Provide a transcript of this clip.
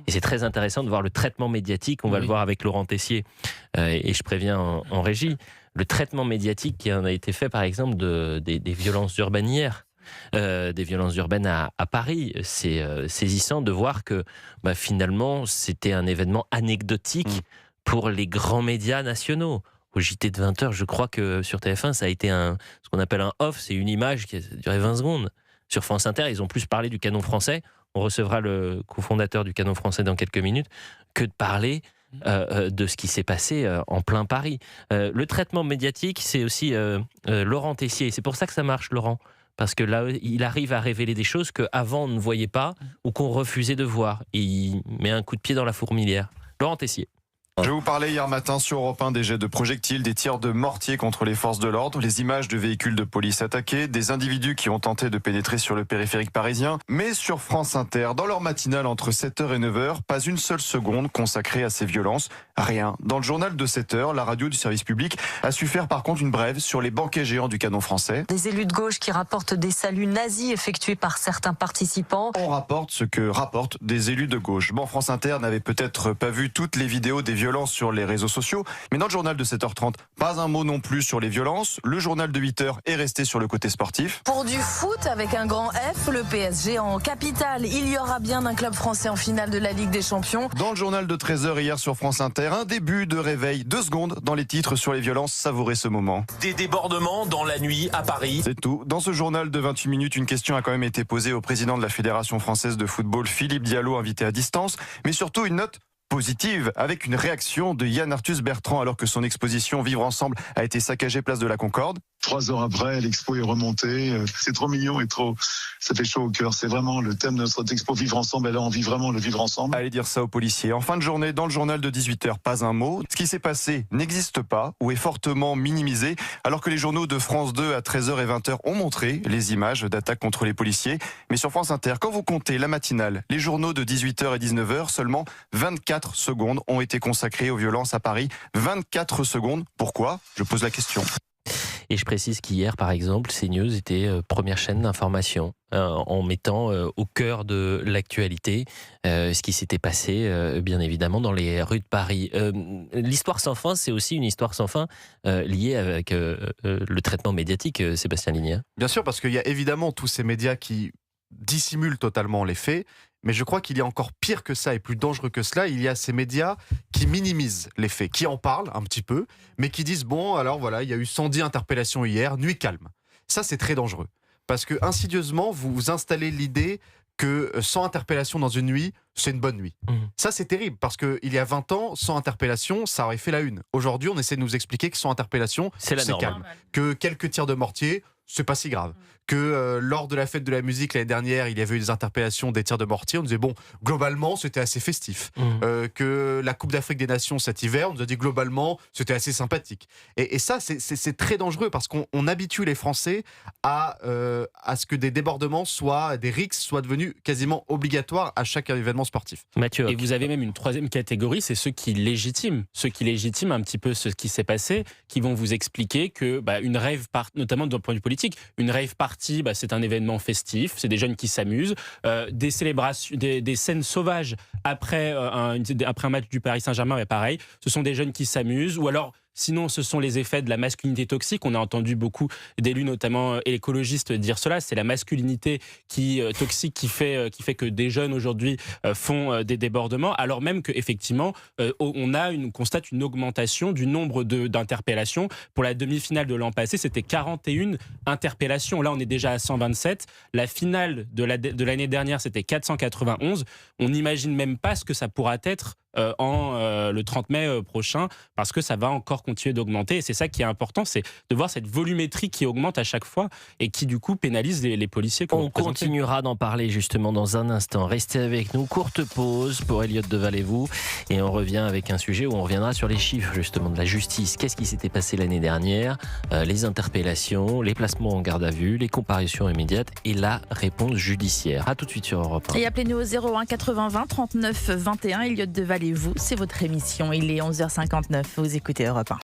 Et c'est très intéressant de voir le traitement médiatique. On va le voir avec Laurent Tessier, et je préviens en régie, le traitement médiatique qui en a été fait, par exemple, des violences urbaines hier. Des violences urbaines à Paris. C'est saisissant de voir que finalement, c'était un événement anecdotique pour les grands médias nationaux. Au JT de 20h, je crois que sur TF1, ça a été ce qu'on appelle un off, c'est une image qui a duré 20 secondes. Sur France Inter, ils ont plus parlé du canon français, on recevra le cofondateur du canon français dans quelques minutes, que de parler de ce qui s'est passé en plein Paris. Le traitement médiatique, c'est aussi Laurent Tessier. C'est pour ça que ça marche, Laurent. Parce que là, il arrive à révéler des choses qu'avant on ne voyait pas ou qu'on refusait de voir. Et il met un coup de pied dans la fourmilière. Laurent Tessier. Je vous parlais hier matin sur Europe 1 des jets de projectiles, des tirs de mortier contre les forces de l'ordre, les images de véhicules de police attaqués, des individus qui ont tenté de pénétrer sur le périphérique parisien. Mais sur France Inter, dans leur matinale entre 7h et 9h, pas une seule seconde consacrée à ces violences. Rien. Dans le journal de 7h, la radio du service public a su faire par contre une brève sur les banquets géants du canon français. Des élus de gauche qui rapportent des saluts nazis effectués par certains participants. On rapporte ce que rapportent des élus de gauche. Bon, France Inter n'avait peut-être pas vu toutes les vidéos des violences sur les réseaux sociaux, mais dans le journal de 7h30, pas un mot non plus sur les violences. Le journal de 8h est resté sur le côté sportif. Pour du foot avec un grand F, le PSG en capitale. Il y aura bien un club français en finale de la Ligue des Champions. Dans le journal de 13h hier sur France Inter, un début de réveil, 2 secondes dans les titres sur les violences, savourez ce moment. Des débordements dans la nuit à Paris. C'est tout. Dans ce journal de 28 minutes, une question a quand même été posée au président de la Fédération française de football, Philippe Diallo, invité à distance, mais surtout une note positive, avec une réaction de Yann Arthus Bertrand alors que son exposition Vivre ensemble a été saccagée place de la Concorde. 3 heures après, l'expo est remontée. C'est trop mignon et ça fait chaud au cœur. C'est vraiment le thème de notre expo Vivre ensemble. Elle a envie vraiment de vivre ensemble. Allez dire ça aux policiers. En fin de journée, dans le journal de 18h, pas un mot. Ce qui s'est passé n'existe pas ou est fortement minimisé, alors que les journaux de France 2 à 13h et 20h ont montré les images d'attaques contre les policiers. Mais sur France Inter, quand vous comptez la matinale, les journaux de 18h et 19h, seulement 24 secondes ont été consacrées aux violences à Paris. 24 secondes. Pourquoi ? Je pose la question. Et je précise qu'hier, par exemple, CNews était première chaîne d'information en mettant au cœur de l'actualité ce qui s'était passé, bien évidemment, dans les rues de Paris. L'histoire sans fin, c'est aussi une histoire sans fin liée avec le traitement médiatique, Sébastien Ligné. Bien sûr, parce qu'il y a évidemment tous ces médias qui dissimulent totalement les faits, mais je crois qu'il y a encore pire que ça et plus dangereux que cela. Il y a ces médias qui minimisent les faits, qui en parlent un petit peu, mais qui disent bon, alors voilà, il y a eu 110 interpellations hier, nuit calme. Ça, c'est très dangereux, parce que insidieusement, vous installez l'idée que 100 interpellations dans une nuit, c'est une bonne nuit. Ça, c'est terrible, parce qu'il y a 20 ans, 100 interpellations, ça aurait fait la une. Aujourd'hui, on essaie de nous expliquer que 100 interpellations, c'est calme. Que quelques tirs de mortier, c'est pas si grave. Que lors de la fête de la musique l'année dernière, il y avait eu des interpellations, des tirs de mortier. On disait, bon, globalement, c'était assez festif. Que la Coupe d'Afrique des Nations cet hiver, on nous a dit, globalement, c'était assez sympathique. Et ça, c'est très dangereux parce qu'on habitue les Français à ce que des débordements des rixes soient devenus quasiment obligatoires à chaque événement sportif. Mathieu. Et vous avez même une troisième catégorie, c'est ceux qui légitiment un petit peu ce qui s'est passé, qui vont vous expliquer que une rave party, notamment d'un point de vue politique, une rave party, c'est un événement festif, c'est des jeunes qui s'amusent, des célébrations, des scènes sauvages après un match du Paris Saint-Germain, pareil, ce sont des jeunes qui s'amusent, ou alors sinon, ce sont les effets de la masculinité toxique. On a entendu beaucoup d'élus, notamment écologistes, dire cela. C'est la masculinité toxique qui fait que des jeunes aujourd'hui font des débordements, alors même qu'effectivement, on constate une augmentation du nombre d'interpellations. Pour la demi-finale de l'an passé, c'était 41 interpellations. Là, on est déjà à 127. La finale de l'année dernière, c'était 491. On n'imagine même pas ce que ça pourra être le 30 mai prochain, parce que ça va encore continuer d'augmenter, et c'est ça qui est important, c'est de voir cette volumétrie qui augmente à chaque fois et qui du coup pénalise les policiers. On continuera d'en parler justement dans un instant. Restez avec nous, courte pause pour Elliott Deval et vous, et on revient avec un sujet où on reviendra sur les chiffres justement de la justice. Qu'est-ce qui s'était passé l'année dernière, les interpellations, les placements en garde à vue, les comparutions immédiates et la réponse judiciaire. A tout de suite sur Europe 1. Et appelez-nous au 01 80 20 39 21. Elliott Deval et vous, c'est votre émission. Il est 11h59. Vous écoutez Europe 1.